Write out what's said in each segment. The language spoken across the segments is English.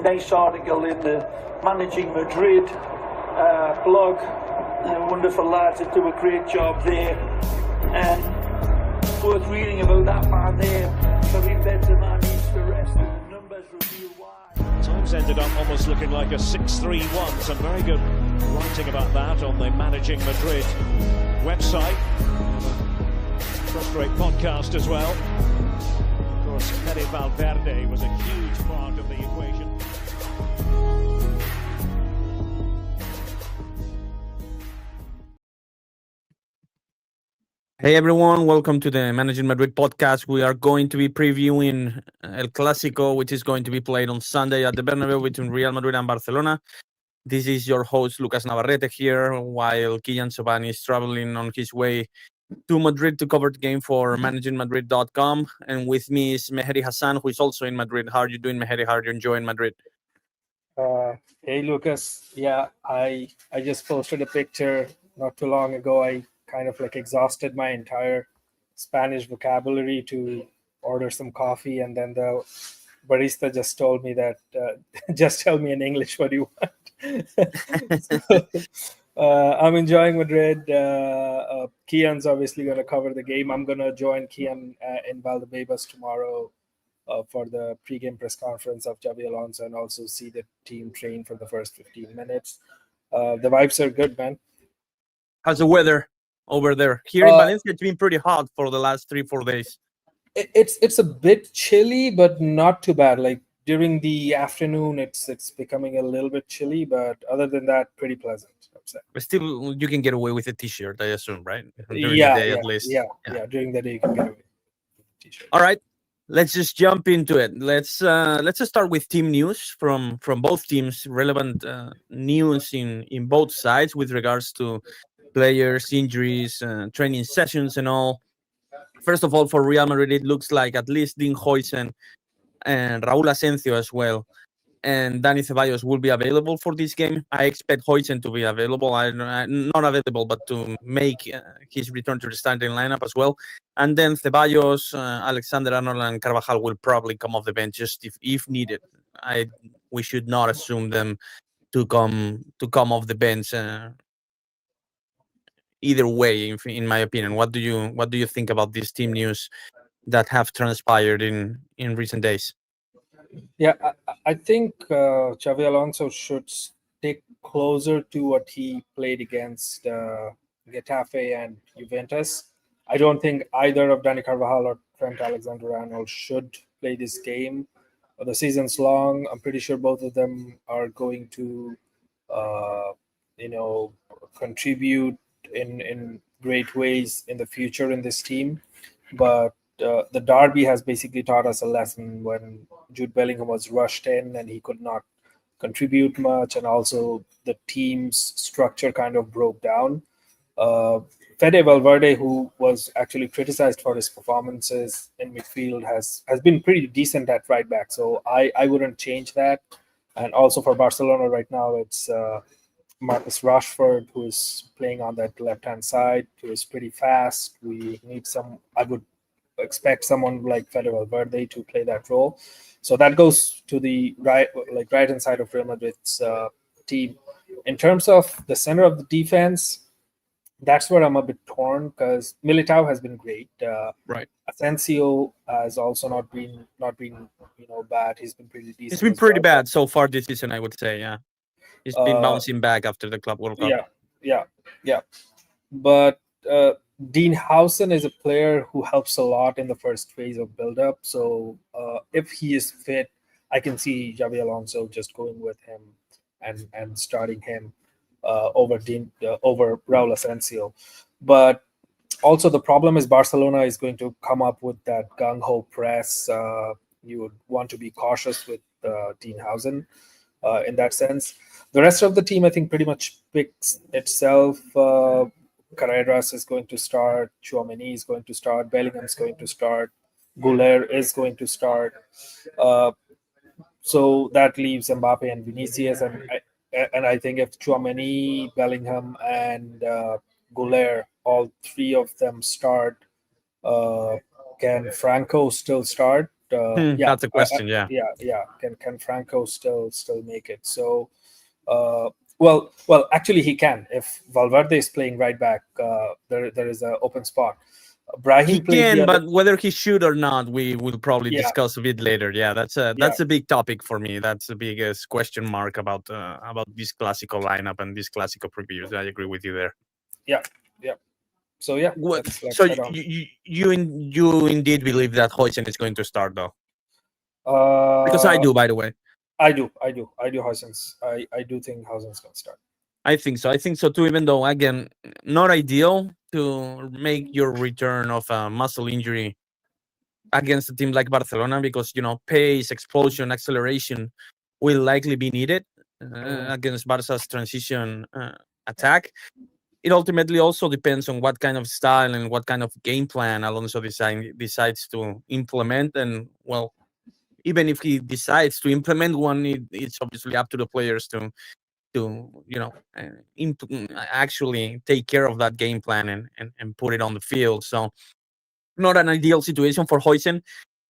nice article in the Managing Madrid blog. Wonderful lads that do a great job there. And worth reading about that man there. Karim Benzema needs to rest, and the numbers reveal why. Times ended up almost looking like a 6-3-1. Some very good writing about that on the Managing Madrid website. First rate podcast as well. Of course, Fede Valverde was a huge part of the equation. Hey everyone, welcome to the Managing Madrid podcast. We are going to be previewing El Clásico, which is going to be played on Sunday at the Bernabeu between Real Madrid and Barcelona. This is your host, Lucas Navarrete, here, while Kiyan Sobani is traveling on his way to Madrid to cover the game for managingmadrid.com. And with me is Mehedi Hassan, who is also in Madrid. How are you doing, Mehedi? How are you enjoying Madrid? Hey, Lucas. Yeah, I just posted a picture not too long ago. I kind of exhausted my entire Spanish vocabulary to order some coffee, and then the barista just told me that just tell me in English what you want. I'm enjoying Madrid. Kian's obviously going to cover the game. I'm going to join Kian in Valdebebas tomorrow for the pre-game press conference of Xabi Alonso, and also see the team train for the first 15 minutes. The vibes are good, man. How's the weather over there? Here in Valencia, it's been pretty hot for the last 3-4 days. It's a bit chilly, but not too bad. Like during the afternoon, it's becoming a little bit chilly, but other than that, pretty pleasant. But still, you can get away with a t-shirt, I assume, right? During the day, at least. Yeah, during the day you can get away with a t-shirt. All right, let's just jump into it. Let's just start with team news from both teams. Relevant news in both sides with regards to players, injuries, training sessions, and all. First of all, for Real Madrid, it looks like at least Dean Huijsen and Raúl Asensio as well, and Dani Ceballos will be available for this game. I expect Huijsen to be available. Not available, but to make his return to the starting lineup as well. And then Ceballos, Alexander-Arnold, and Carvajal will probably come off the bench just if needed. We should not assume them to come off the bench. Either way, in my opinion. What do you think about this team news that have transpired in recent days? Yeah, I think Xabi Alonso should stick closer to what he played against Getafe and Juventus. I don't think either of Dani Carvajal or Trent Alexander-Arnold should play this game. The season's long. I'm pretty sure both of them are going to, contribute in great ways in the future in this team. But the derby has basically taught us a lesson when Jude Bellingham was rushed in and he could not contribute much, and also the team's structure kind of broke down. Fede Valverde, who was actually criticized for his performances in midfield, has been pretty decent at right back. So I wouldn't change that. And also for Barcelona right now, it's Marcus Rashford, who is playing on that left-hand side, who is pretty fast. We need I would expect someone like Fede Valverde to play that role. So that goes to the right-hand side of Real Madrid's team. In terms of the center of the defense, that's where I'm a bit torn, because Militao has been great. Right. Asensio has also not been bad. He's been pretty decent. It's been pretty bad so far this season, I would say. Yeah. He's been bouncing back after the Club World Cup. Yeah. But Dean Huijsen is a player who helps a lot in the first phase of build-up. So if he is fit, I can see Xabi Alonso just going with him and starting him over Raúl Asensio. But also the problem is Barcelona is going to come up with that gung-ho press. You would want to be cautious with Dean Huijsen in that sense. The rest of the team, I think, pretty much picks itself. Carreras is going to start. Tchouaméni is going to start. Bellingham is going to start. Güler is going to start. So that leaves Mbappe and Vinicius. And I think if Tchouaméni, Bellingham, and Güler, all three of them start, can Franco still start? That's a question. Yeah. Can Franco still make it? So, well, actually, he can. If Valverde is playing right back, there is an open spot. Brahim He played can, the other. but whether he should or not, we will probably Yeah. discuss a bit later. Yeah, that's a big topic for me. That's the biggest question mark about this Clasico lineup and this Clasico previews. I agree with you there. Yeah. So yeah, let's So head on. you indeed believe that Huijsen is going to start though? Because I do, by the way. I do. Huijsen's. I do think Huijsen's going to start. I think so too. Even though again, not ideal to make your return of a muscle injury against a team like Barcelona, because pace, explosion, acceleration will likely be needed against Barca's transition attack. It ultimately also depends on what kind of style and what kind of game plan Alonso decides to implement. And well, even if he decides to implement one, it's obviously up to the players to actually take care of that game plan and put it on the field. So not an ideal situation for Huijsen,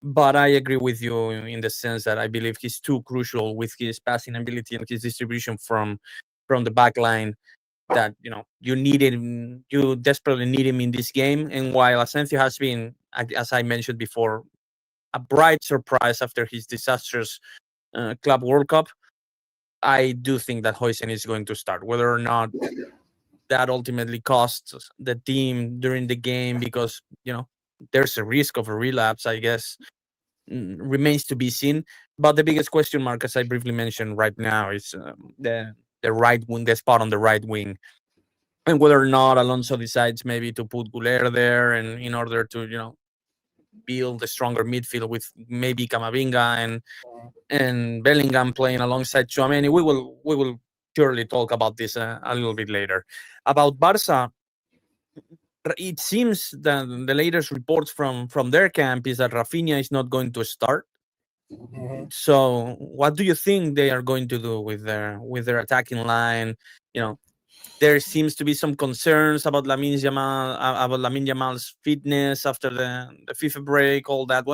but I agree with you in the sense that I believe he's too crucial with his passing ability and his distribution from the back line, that you desperately need him in this game. And while Asensio has been, as I mentioned before, a bright surprise after his disastrous Club World Cup, I do think that Huijsen is going to start. Whether or not that ultimately costs the team during the game, because there's a risk of a relapse, I guess, remains to be seen. But the biggest question mark, as I briefly mentioned right now, is the right wing, the spot on the right wing, and whether or not Alonso decides maybe to put Guler there, and in order to build a stronger midfield with maybe Camavinga and Bellingham playing alongside Tchouaméni. We will surely talk about this a little bit later. About Barca, it seems that the latest reports from their camp is that Rafinha is not going to start. So what do you think they are going to do with their attacking line? There seems to be some concerns about Lamine Yamal's fitness after the FIFA break, all that.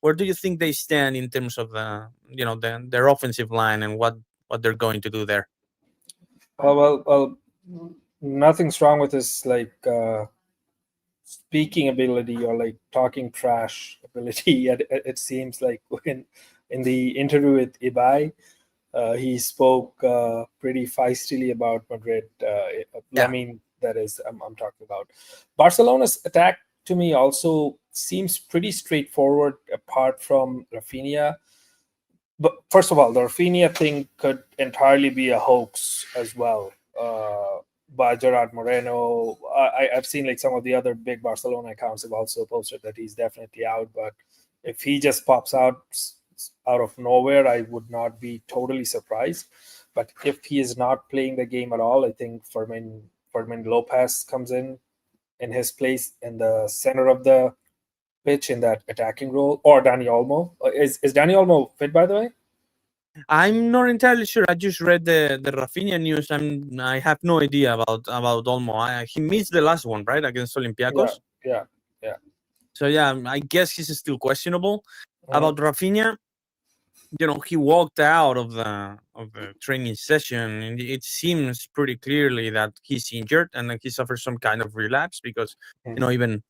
Where do you think they stand in terms of their offensive line and what they're going to do there? Well, nothing's wrong with his speaking ability or talking trash ability. It seems like in the interview with Ibai, he spoke pretty feistily about Madrid. Lamine, that is, I'm talking about. Barcelona's attack to me also seems pretty straightforward, apart from Rafinha. But first of all, the Rafinha thing could entirely be a hoax as well, by Gerard Moreno. I've seen some of the other big Barcelona accounts have also posted that he's definitely out. But if he just pops out of nowhere, I would not be totally surprised. But if he is not playing the game at all, I think Fermin Lopez comes in his place in the center of the pitch in that attacking role, or Dani Olmo. Is Dani Olmo fit, by the way? I'm not entirely sure. I just read the Rafinha news. I have no idea about Olmo. He missed the last one, right, against Olympiacos. Yeah. So yeah, I guess he's still questionable. About Rafinha, he walked out of the training session, and it seems pretty clearly that he's injured and that he suffers some kind of relapse, because even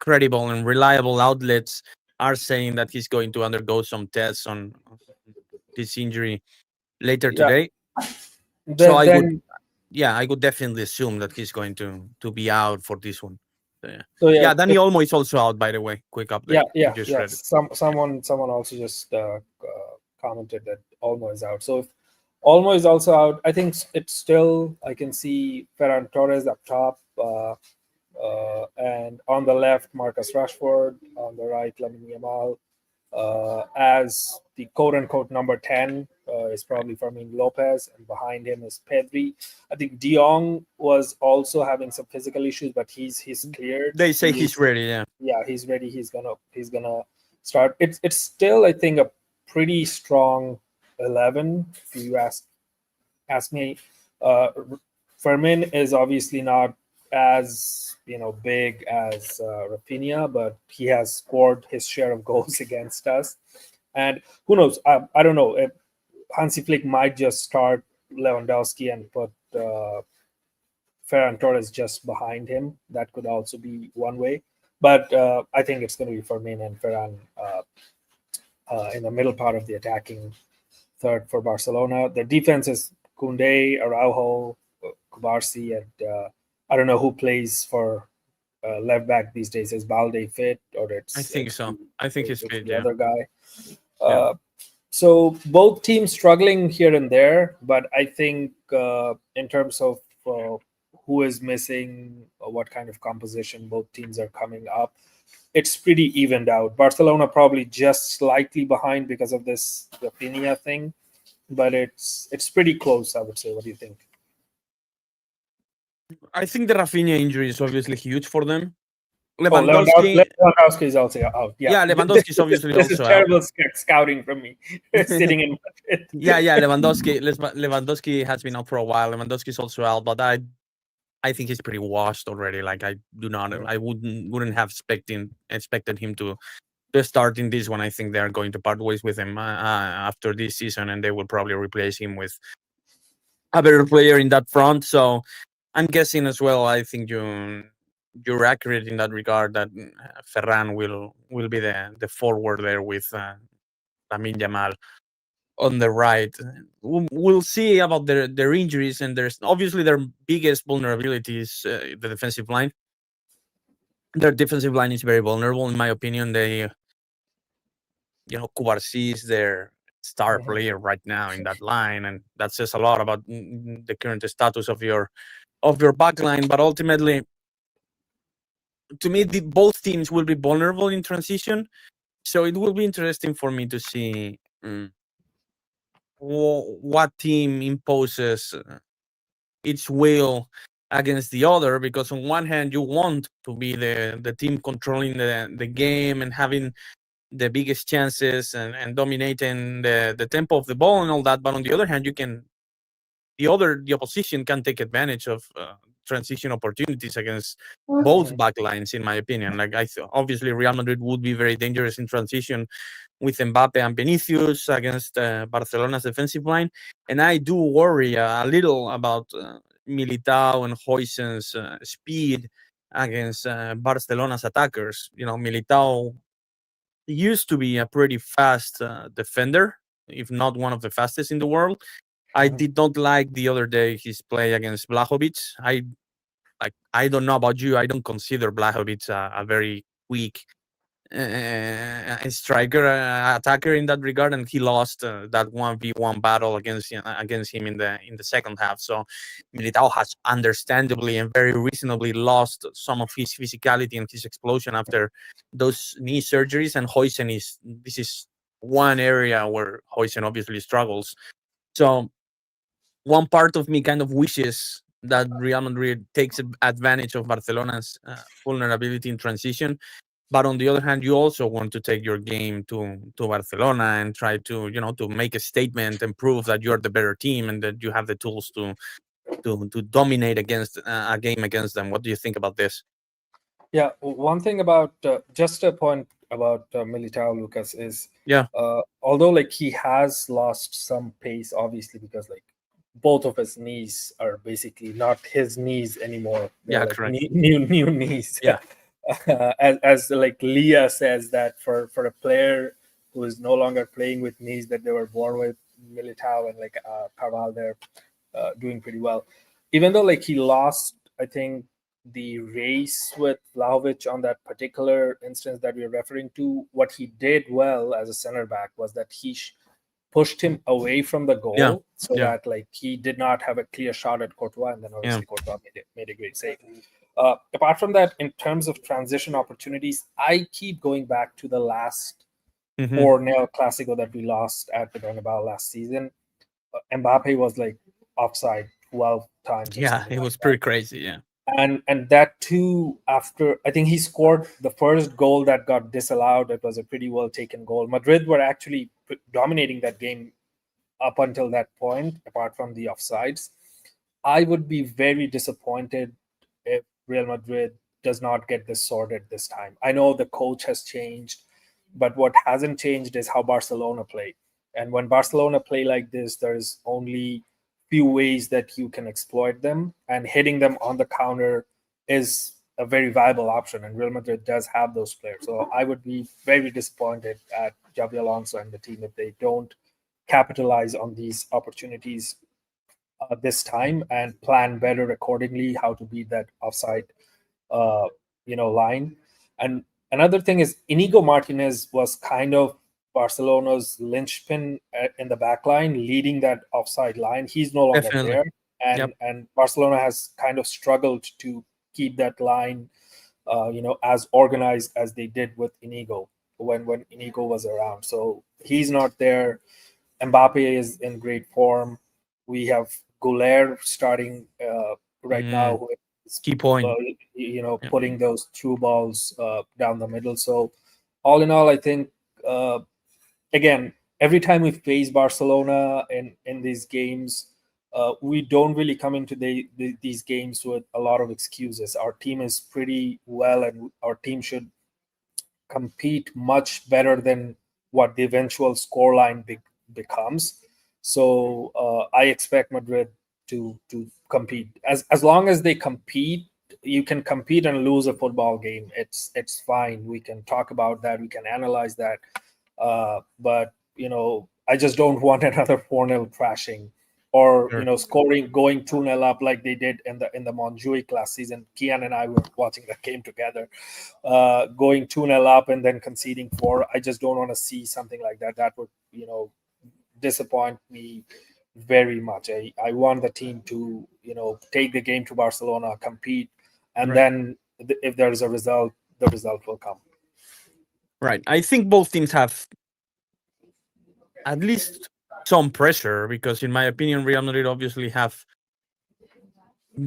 credible and reliable outlets are saying that he's going to undergo some tests on this injury later today. So I would definitely assume that he's going to be out for this one. Dani Olmo is also out, by the way. Quick update. Yeah. Someone also just commented that Olmo is out. So if Olmo is also out, I think it's still, I can see Ferran Torres up top, and on the left Marcus Rashford, on the right Lamine Yamal, as the quote-unquote number 10 is probably Fermin Lopez, and behind him is Pedri. I think De Jong was also having some physical issues, but he's cleared. They say he's ready. Yeah, he's ready. He's gonna start. It's still, I think, a pretty strong 11. If you ask me, Fermin is obviously not as big as Rafinha, but he has scored his share of goals against us. And who knows? I don't know. Hansi Flick might just start Lewandowski and put Ferran Torres just behind him. That could also be one way. But I think it's going to be Fermin and Ferran in the middle part of the attacking third for Barcelona. The defense is Koundé, Araujo, Kubarsi, and I don't know who plays for left back these days. Is Balde fit, or I think so. I think he's fit. the Yeah. other guy. So both teams struggling here and there, but I think in terms of who is missing, what kind of composition both teams are coming up, it's pretty evened out. Barcelona probably just slightly behind because of this Rafinha thing, but it's pretty close, I would say. What do you think? I think the Rafinha injury is obviously huge for them. Lewandowski, Lewandowski is also out. yeah, Lewandowski is obviously this also is out. terrible scouting from me, sitting in Madrid. Yeah, Lewandowski has been out for a while. Lewandowski is also out, but I think he's pretty washed already. Like I wouldn't have expected him to start in this one. I think they are going to part ways with him after this season, and they will probably replace him with a better player in that front. So I'm guessing as well. I think you're accurate in that regard. That Ferran will be the forward there with Lamine Yamal on the right. We'll see about their injuries, and there's obviously their biggest vulnerability is the defensive line. Their defensive line is very vulnerable, in my opinion. They, Kubarsi is their star player right now in that line, and that says a lot about the current status of your back line. But ultimately, to me, both teams will be vulnerable in transition, so it will be interesting for me to see what team imposes its will against the other, because on one hand you want to be the team controlling the game and having the biggest chances and dominating the tempo of the ball and all that, but on the other hand the opposition can take advantage of transition opportunities against both backlines, in my opinion. Like obviously Real Madrid would be very dangerous in transition with Mbappe and Vinicius against Barcelona's defensive line, and I do worry a little about Militao and Huijsen's speed against Barcelona's attackers. Militao used to be a pretty fast defender, if not one of the fastest in the world. I did not like the other day his play against Blahovic. I don't know about you. I don't consider Blahovic a very quick striker attacker in that regard, and he lost that 1v1 battle against him in the second half. So Militao has understandably and very reasonably lost some of his physicality and his explosion after those knee surgeries, and this is one area where Huijsen obviously struggles. So one part of me kind of wishes that Real Madrid takes advantage of Barcelona's vulnerability in transition. But on the other hand, you also want to take your game to Barcelona and try to to make a statement and prove that you're the better team and that you have the tools to dominate against a game against them. What do you think about this? Yeah, one thing about just a point about Militao, Lucas, is although like he has lost some pace, obviously, because like both of his knees are basically not his knees anymore. They're correct. New knees. Yeah. As like Leah says, that for a player who is no longer playing with knees that they were born with, Militao and like Carval, they're doing pretty well. Even though like he lost, I think, the race with Vlahovic on that particular instance that we're referring to, what he did well as a center back was that he pushed him away from the goal that like he did not have a clear shot at Courtois, and then obviously Courtois made a great save. Apart from that, in terms of transition opportunities, I keep going back to the last 4-0 Clasico that we lost at the Bernabeu last season. Mbappe was like offside 12 times. Yeah, it was pretty crazy. Yeah. And that too, after I think he scored the first goal that got disallowed. It was a pretty well taken goal. Madrid were actually dominating that game up until that point, apart from the offsides. I would be very disappointed if Real Madrid does not get this sorted this time. I know the coach has changed, but what hasn't changed is how Barcelona play. And when Barcelona play like this, there's only few ways that you can exploit them, and hitting them on the counter is a very viable option. And Real Madrid does have those players. So I would be very disappointed at Xabi Alonso and the team if they don't capitalize on these opportunities this time and plan better accordingly how to beat that offside line. And another thing is Inigo Martinez was kind of Barcelona's linchpin in the back line, leading that offside line. He's no longer Definitely. there, and Barcelona has kind of struggled to keep that line as organized as they did with Inigo when Inigo was around. So he's not there. Mbappe is in great form. We have Goulart starting right now, who is Key point. putting those through balls down the middle. So all in all, I think again, every time we face Barcelona in these games, we don't really come into these games with a lot of excuses. Our team is pretty well, and our team should compete much better than what the eventual scoreline becomes. So I expect Madrid to compete. As long as they compete, you can compete and lose a football game. It's fine. We can talk about that. We can analyze that. But I just don't want another 4-0 crashing, or scoring, going 2-0 up like they did in the Montjuic last season. Kian and I were watching that game together, going 2-0 up and then conceding 4. I just don't want to see something like that. That would disappoint me very much. I want the team to take the game to Barcelona, compete, and then if there is a result, the result will come. Right. I think both teams have at least some pressure, because in my opinion, Real Madrid obviously have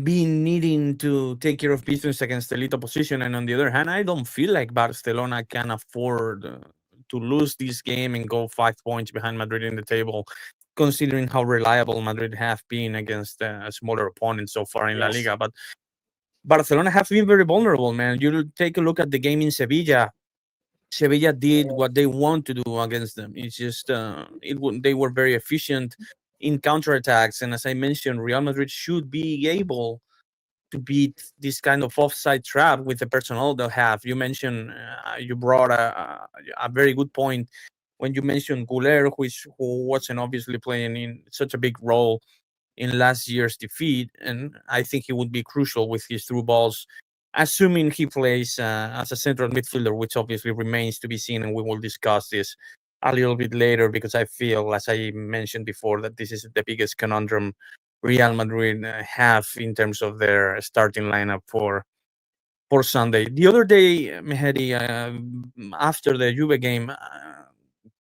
been needing to take care of business against elite opposition, and on the other hand, I don't feel like Barcelona can afford to lose this game and go 5 points behind Madrid in the table, considering how reliable Madrid have been against a smaller opponent so far in La Liga. But Barcelona have been very vulnerable, man. You take a look at the game in Sevilla. Sevilla did what they want to do against them. It's just they were very efficient in counterattacks, and as I mentioned, Real Madrid should be able to beat this kind of offside trap with the personnel they'll have. You mentioned you brought a very good point when you mentioned Goulart, who wasn't obviously playing in such a big role in last year's defeat, and I think he would be crucial with his through balls, assuming he plays as a central midfielder, which obviously remains to be seen, and we will discuss this a little bit later, because I feel, as I mentioned before, that this is the biggest conundrum Real Madrid have in terms of their starting lineup for Sunday. The other day, Mehedi, after the Juve game,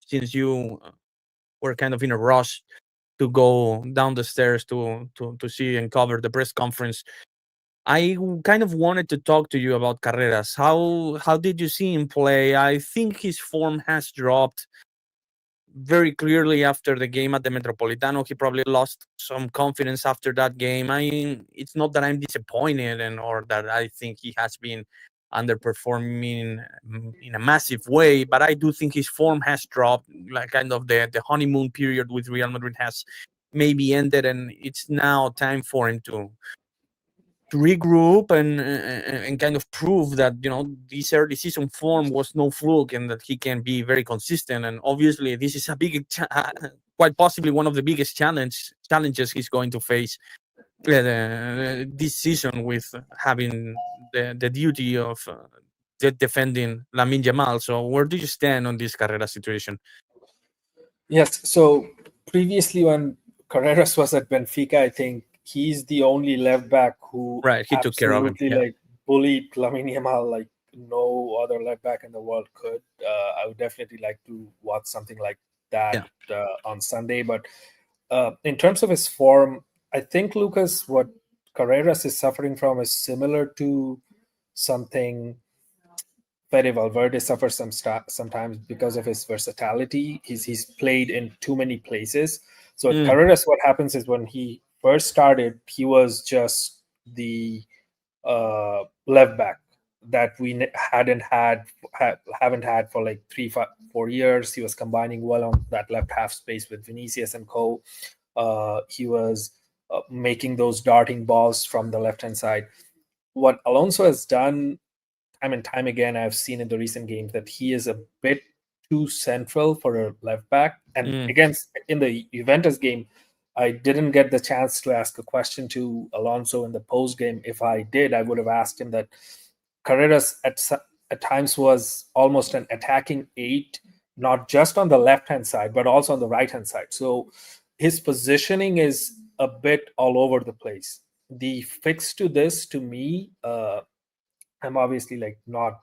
since you were kind of in a rush to go down the stairs to see and cover the press conference, I kind of wanted to talk to you about Carreras. How did you see him play? I think his form has dropped very clearly after the game at the Metropolitano. He probably lost some confidence after that game. I mean, it's not that I'm disappointed or that I think he has been underperforming in a massive way, but I do think his form has dropped. Like, kind of the honeymoon period with Real Madrid has maybe ended, and it's now time for him to regroup and kind of prove that this early season form was no fluke, and that he can be very consistent. And obviously this is a big quite possibly one of the biggest challenges he's going to face this season, with having the duty of defending Lamine Yamal. So where do you stand on this Carreras situation? Yes, so previously when Carreras was at Benfica, I think he's the only left back who he took care of him. like bullied Lamine Yamal like no other left back in the world could. I would definitely like to watch something like that on Sunday. But in terms of his form, I think, Lucas, what Carreras is suffering from is similar to something Fede Valverde suffers sometimes because of his versatility. He's played in too many places. So at Carreras, what happens is when he first started, he was just the left back. that we haven't had for like 3-4 years. He was combining well on that left half space with Vinicius and co. He was making those darting balls from the left hand side. What Alonso has done time and time again, I've seen in the recent games that he is a bit too central for a left back. And against in the Juventus game, I didn't get the chance to ask a question to Alonso in the post game. If I did, I would have asked him that Carreras at times was almost an attacking 8, not just on the left hand side, but also on the right hand side. So his positioning is a bit all over the place. The fix to this, to me, I'm obviously like not,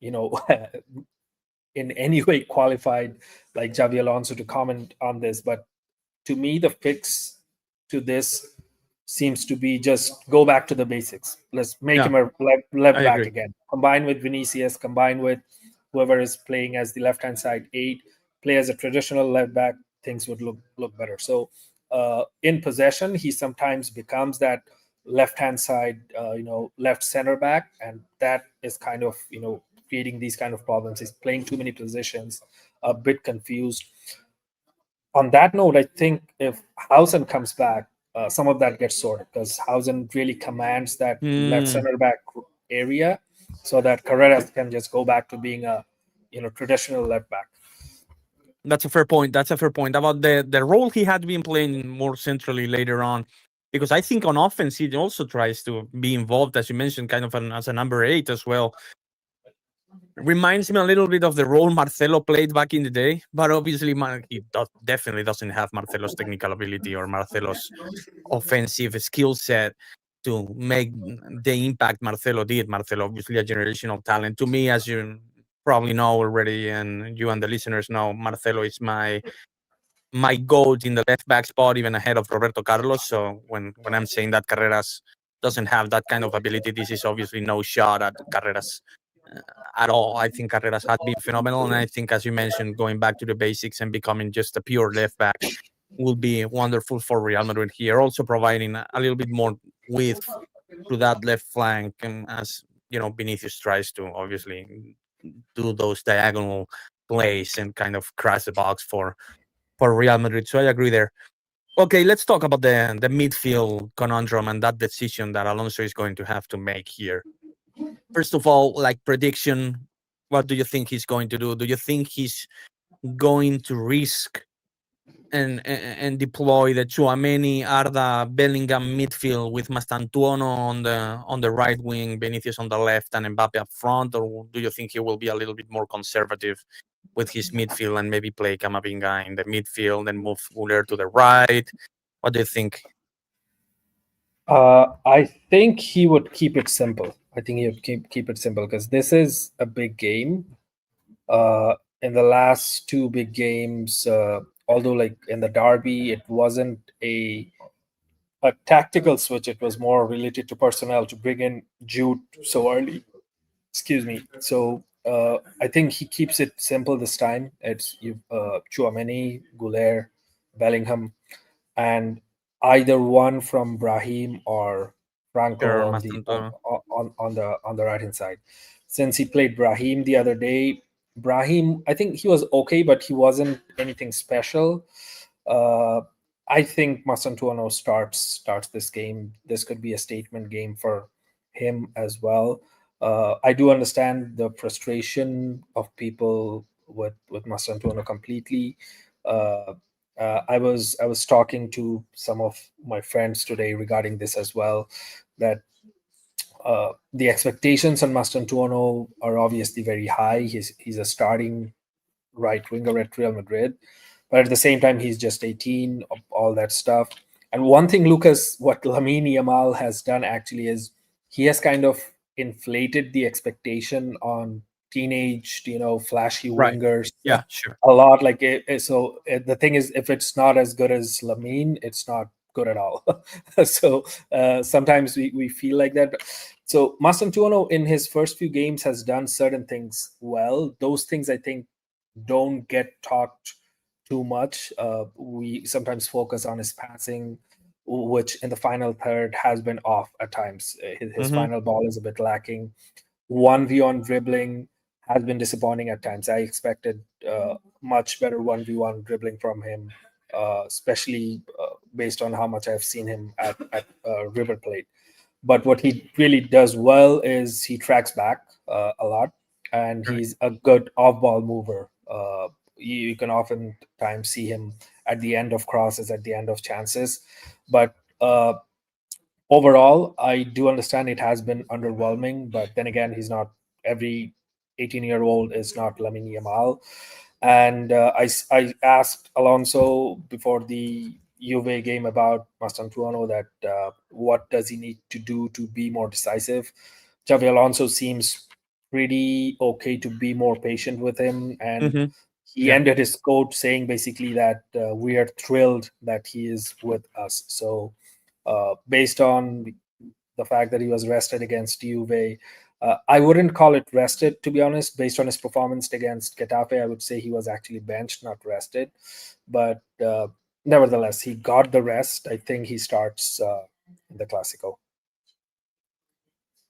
in any way qualified like Xavi Alonso to comment on this, but to me, the fix to this seems to be just go back to the basics. Let's make him a left I back agree. again. Combine with Vinicius, combine with whoever is playing as the left hand side 8, play as a traditional left back. Things would look better. So in possession, he sometimes becomes that left hand side, left center back, and that is kind of creating these kind of problems. He's playing too many positions, a bit confused. On that note, I think if Hausen comes back, some of that gets sorted because Hausen really commands that left center back area, so that Carreras can just go back to being a traditional left back. That's a fair point. That's a fair point about the role he had been playing more centrally later on, because I think on offense he also tries to be involved, as you mentioned, kind of as a number 8 as well. Reminds me a little bit of the role Marcelo played back in the day, but obviously he definitely doesn't have Marcelo's technical ability or Marcelo's offensive skill set to make the impact Marcelo did. Marcelo, obviously a generational talent. To me, as you probably know already, and you and the listeners know, Marcelo is my goat in the left back spot, even ahead of Roberto Carlos. So when I'm saying that Carreras doesn't have that kind of ability, this is obviously no shot at Carreras at all. I think Carreras has been phenomenal, and I think, as you mentioned, going back to the basics and becoming just a pure left back will be wonderful for Real Madrid here. Also providing a little bit more width to that left flank, and as Vinicius tries to obviously do those diagonal plays and kind of crash the box for Real Madrid. So I agree there. Okay, let's talk about the midfield conundrum and that decision that Alonso is going to have to make here. First of all, like prediction, what do you think he's going to do? Do you think he's going to risk and deploy the Tchouaméni, Arda, Bellingham midfield with Mastantuono on the right wing, Vinicius on the left, and Mbappe up front? Or do you think he will be a little bit more conservative with his midfield and maybe play Camavinga in the midfield and move Muller to the right? What do you think? I think he would keep it simple. I think he would keep it simple because this is a big game. In the last 2 big games, although like in the derby, it wasn't a tactical switch. It was more related to personnel to bring in Jude so early. Excuse me. So I think he keeps it simple this time. It's Tchouaméni, Goulet, Bellingham, and either one from Brahim or Franco Sure, on the right hand side. Since he played Brahim the other day, Brahim, I think he was okay, but he wasn't anything special. I think Mastantuono starts this game. This could be a statement game for him as well. I do understand the frustration of people with Mastantuono completely. I was talking to some of my friends today regarding this as well, that the expectations on Mastantuono are obviously very high. He's a starting right winger at Real Madrid, but at the same time he's just 18, all that stuff. And one thing, Lucas, what Lamine Yamal has done actually is he has kind of inflated the expectation on teenage, flashy wingers. Yeah, sure. A lot. Like the thing is, if it's not as good as Lamine, it's not good at all. So sometimes we feel like that. So Mastantuono in his first few games has done certain things well. Those things I think don't get talked too much. We sometimes focus on his passing, which in the final third has been off at times. His final ball is a bit lacking. 1v1 dribbling has been disappointing at times. I expected much better 1v1 dribbling from him, especially based on how much I've seen him at River Plate. But what he really does well is he tracks back a lot, and he's a good off-ball mover. You can oftentimes see him at the end of crosses, at the end of chances. But overall, I do understand it has been underwhelming. But then again, he's not every 18-year-old is not Lamine Yamal. And I asked Alonso before the Juve game about Mastantuono that what does he need to do to be more decisive. Xavi Alonso seems pretty okay to be more patient with him, and he ended his quote saying basically that we are thrilled that he is with us. So based on the fact that he was rested against Juve, I wouldn't call it rested, to be honest. Based on his performance against Getafe, I would say he was actually benched, not rested. But nevertheless, he got the rest. I think he starts in the Clasico.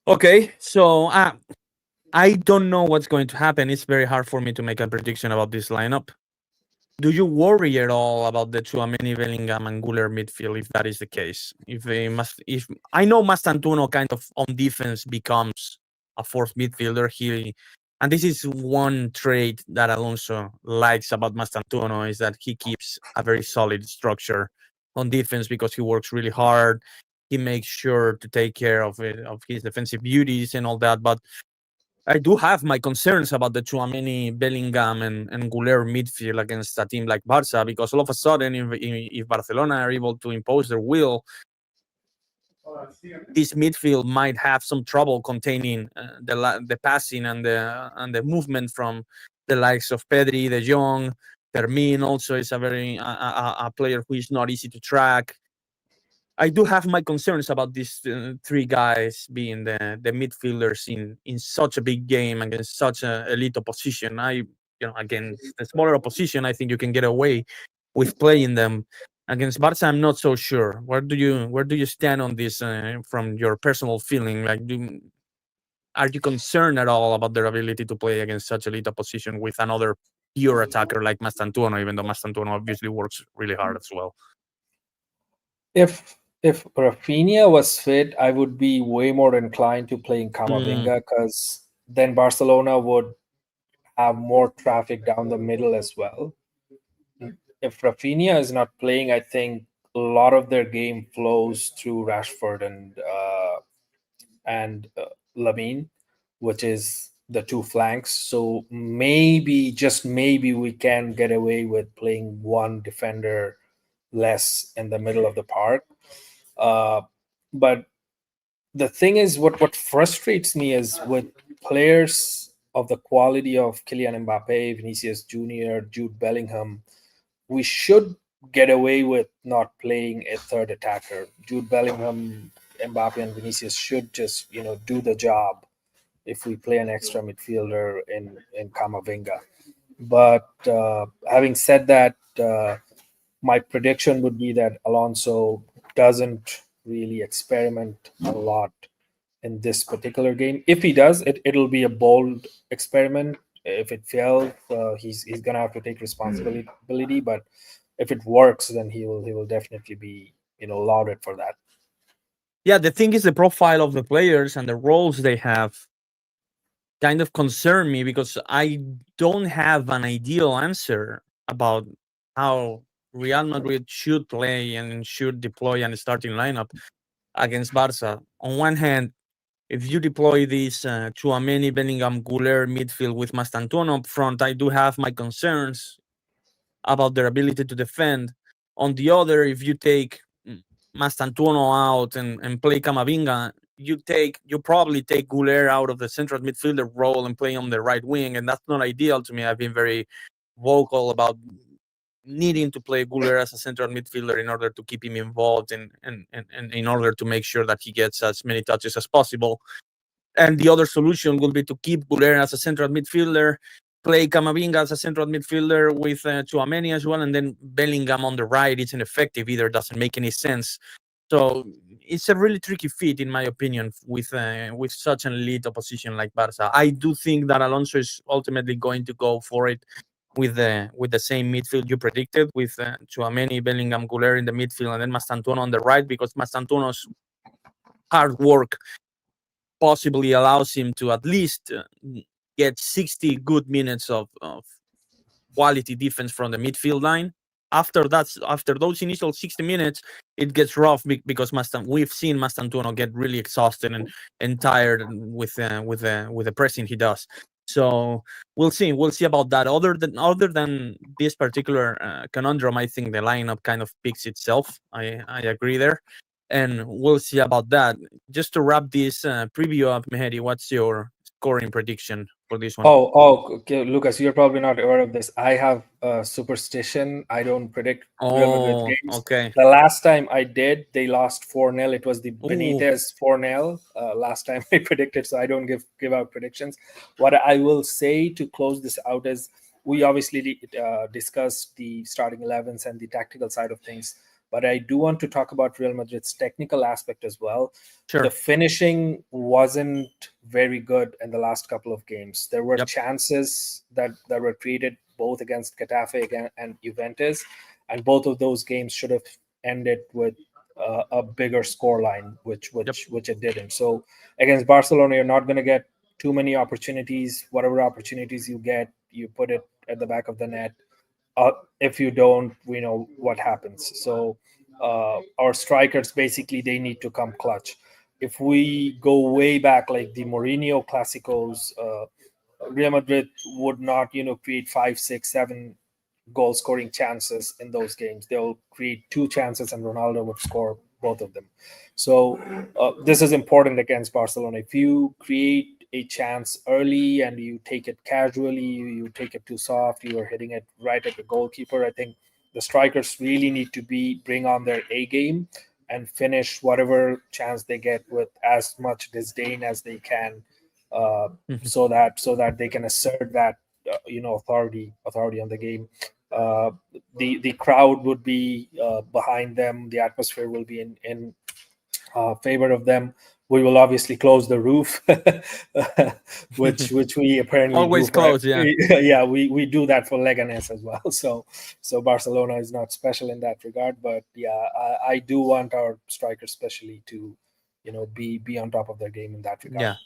Okay, so I don't know what's going to happen. It's very hard for me to make a prediction about this lineup. Do you worry at all about the Tchouaméni, Bellingham, and Güler midfield if that is the case? If I know Mastantuono kind of on defense becomes a fourth midfielder, and this is one trait that Alonso likes about Mastantuono is that he keeps a very solid structure on defense because he works really hard. He makes sure to take care of his defensive duties and all that, but I do have my concerns about the Tchouaméni, Bellingham, and Güler midfield against a team like Barca, because all of a sudden, if Barcelona are able to impose their will, this midfield might have some trouble containing the passing and the movement from the likes of Pedri, De Jong. Fermin also is a player who is not easy to track. I do have my concerns about these three guys being the midfielders in such a big game against such an elite opposition. Against the smaller opposition, I think you can get away with playing them. Against Barca, I'm not so sure. Where do you stand on this from your personal feeling? Like, are you concerned at all about their ability to play against such elite opposition with another pure attacker like Mastantuono, even though Mastantuono obviously works really hard as well? If Rafinha was fit, I would be way more inclined to playing Camavinga because then Barcelona would have more traffic down the middle as well. If Rafinha is not playing, I think a lot of their game flows through Rashford and Lamine, which is the two flanks. So maybe, just maybe, we can get away with playing one defender less in the middle of the park. But the thing is, what frustrates me is with players of the quality of Kylian Mbappe, Vinicius Jr., Jude Bellingham, we should get away with not playing a third attacker. Jude Bellingham, Mbappe, and Vinicius should just do the job if we play an extra midfielder in Camavinga. But having said that, my prediction would be that Alonso doesn't really experiment a lot in this particular game. If he does, it'll be a bold experiment. If it fails, he's gonna have to take responsibility. But if it works, then he will definitely be lauded for that. Yeah, the thing is, the profile of the players and the roles they have kind of concern me because I don't have an ideal answer about how Real Madrid should play and should deploy a starting lineup against Barca. On one hand, if you deploy this Tchouaméni, Bellingham, Güler midfield with Mastantuono up front, I do have my concerns about their ability to defend. On the other, if you take Mastantuono out and play Camavinga, you probably take Güler out of the central midfielder role and play on the right wing, and that's not ideal to me. I've been very vocal about needing to play Güler as a central midfielder in order to keep him involved and in order to make sure that he gets as many touches as possible. And the other solution would be to keep Güler as a central midfielder, play Camavinga as a central midfielder with Tchouaméni as well, and then Bellingham on the right. It's ineffective either. Doesn't make any sense. So it's a really tricky fit, in my opinion, with such an elite opposition like Barca. I do think that Alonso is ultimately going to go for it with the same midfield you predicted, with Tchouaméni, Bellingham, Guler in the midfield, and then Mastantuono on the right, because Mastantuono's hard work possibly allows him to at least get 60 good minutes of quality defense from the midfield line. After those initial 60 minutes, it gets rough because we've seen Mastantuono get really exhausted and tired with the pressing he does. So we'll see about that. Other than this particular conundrum, I think the lineup kind of picks itself. I agree there, and we'll see about that. Just to wrap this preview up, Mehedi, what's your scoring prediction for this one? Okay, Lucas, you're probably not aware of this. I have a superstition. I don't predict Real Madrid games. Okay. The last time I did, they lost 4-0. It was the Ooh. Benitez 4-0 last time I predicted, so I don't give out predictions. What I will say to close this out is we obviously discussed the starting 11s and the tactical side of things, but I do want to talk about Real Madrid's technical aspect as well. Sure. The finishing wasn't very good in the last couple of games. There were chances that were created both against Getafe and Juventus, and both of those games should have ended with a bigger scoreline, which it didn't. So against Barcelona, you're not going to get too many opportunities. Whatever opportunities you get, you put it at the back of the net. If you don't, we know what happens. So our strikers, basically, they need to come clutch. If we go way back, like the Mourinho Clásicos, Real Madrid would not, create 5, 6, 7 goal scoring chances in those games. They'll create 2 chances and Ronaldo would score both of them. So this is important against Barcelona. If you create a chance early and you take it casually, you take it too soft, you are hitting it right at the goalkeeper, I think the strikers really need to bring on their A game and finish whatever chance they get with as much disdain as they can, so that they can assert that authority on the game. The crowd would be behind them. The atmosphere will be in favor of them. We will obviously close the roof, which we apparently always do close. Yeah, yeah. We do that for Leganes as well. So Barcelona is not special in that regard, but yeah, I do want our strikers especially to, be on top of their game in that regard. Yeah,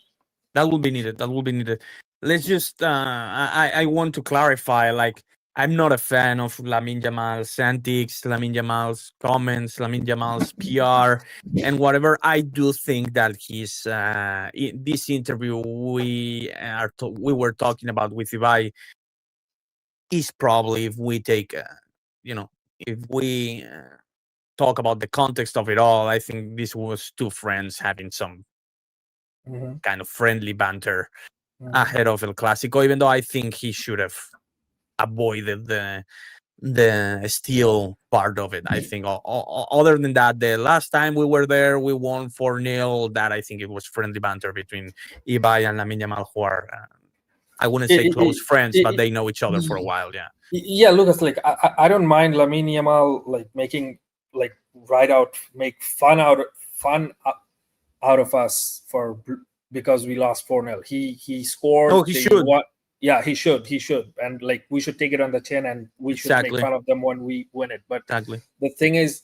that will be needed. Let's just I want to clarify, like, I'm not a fan of Lamine Yamal's antics, Lamine Yamal's comments, Lamine Yamal's PR, and whatever. I do think that his this interview we were talking about with Ibai is probably, if we take if we talk about the context of it all, I think this was two friends having some kind of friendly banter ahead of El Clásico, even though I think he should have avoided the steel part of it. I think other than that, the last time we were there, we won 4-0. That, I think, it was friendly banter between Ibai and Lamine Yamal, who are I wouldn't say close friends, but they know each other for a while. Yeah, Lucas, like I don't mind Lamine Yamal like making make fun out of us because we lost 4-0. He scored. Oh, he should. Yeah, he should, and like we should take it on the chin, and we should make fun of them when we win it. But the thing is,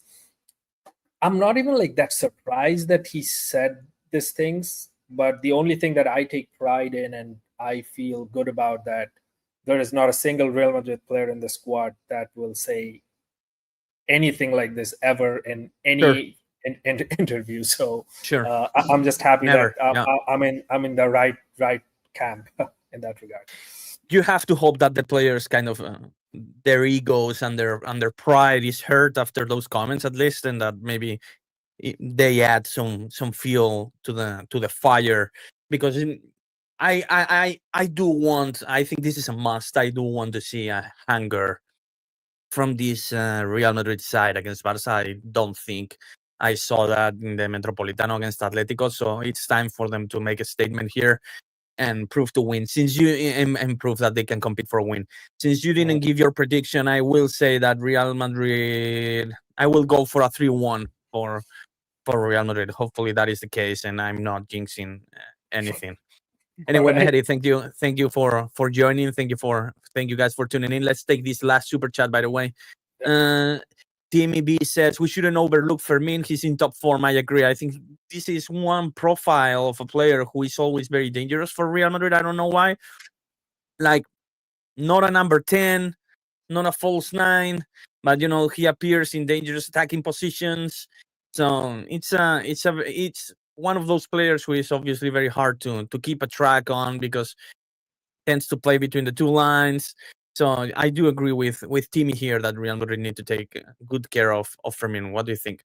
I'm not even like that surprised that he said these things. But the only thing that I take pride in and I feel good about, that there is not a single Real Madrid player in the squad that will say anything like this ever in any interview. So I'm just happy that I'm in the right camp in that regard. You have to hope that the players kind of their egos and their pride is hurt after those comments, at least, and that maybe they add some fuel to the fire, because I do want, I think this is a must, I do want to see a hunger from this Real Madrid side against Barca. I don't think I saw that in the Metropolitano against Atletico, so it's time for them to make a statement here and prove to win, since you and prove that they can compete for a win. Since you didn't give your prediction, I will say that Real Madrid, I will go for a 3-1 for for Real Madrid. Hopefully that is the case, and I'm not jinxing anything. Anyway, Alright. Mehedi, thank you for joining. Thank you guys for tuning in. Let's take this last super chat, by the way. Timmy B says we shouldn't overlook Fermin. He's in top form. I agree. I think this is one profile of a player who is always very dangerous for Real Madrid. I don't know why. Like, not a number 10, not a false 9, but he appears in dangerous attacking positions. So it's one of those players who is obviously very hard to keep a track on because tends to play between the two lines. So I do agree with Timmy here that Real Madrid need to take good care of Fermin. What do you think?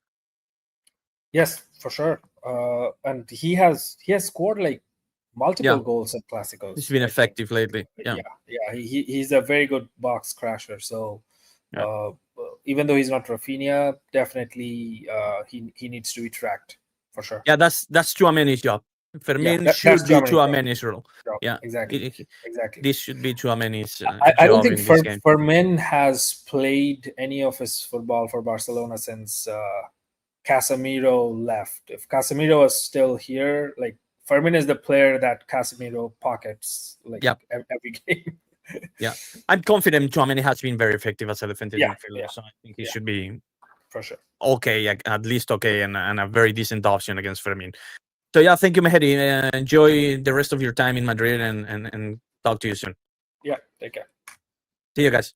Yes, for sure. And he has scored like multiple goals at Clásicos. He's been effective lately. Yeah. He's a very good box crasher. So even though he's not Rafinha, definitely he needs to be tracked for sure. Yeah, that's Tchouaméni's job. Fermin should be Tchouaméni's role. Yeah, exactly. This should be Tchouaméni's I don't think this game. Fermin has played any of his football for Barcelona since Casemiro left. If Casemiro was still here, like Fermin is the player that Casemiro pockets every game. Yeah, I'm confident Tchouaméni has been very effective as a defensive midfielder, so I think he should be for sure okay, at least okay, and a very decent option against Fermin. So yeah, thank you, Mehedi. Enjoy the rest of your time in Madrid, and talk to you soon. Yeah, take care. See you guys.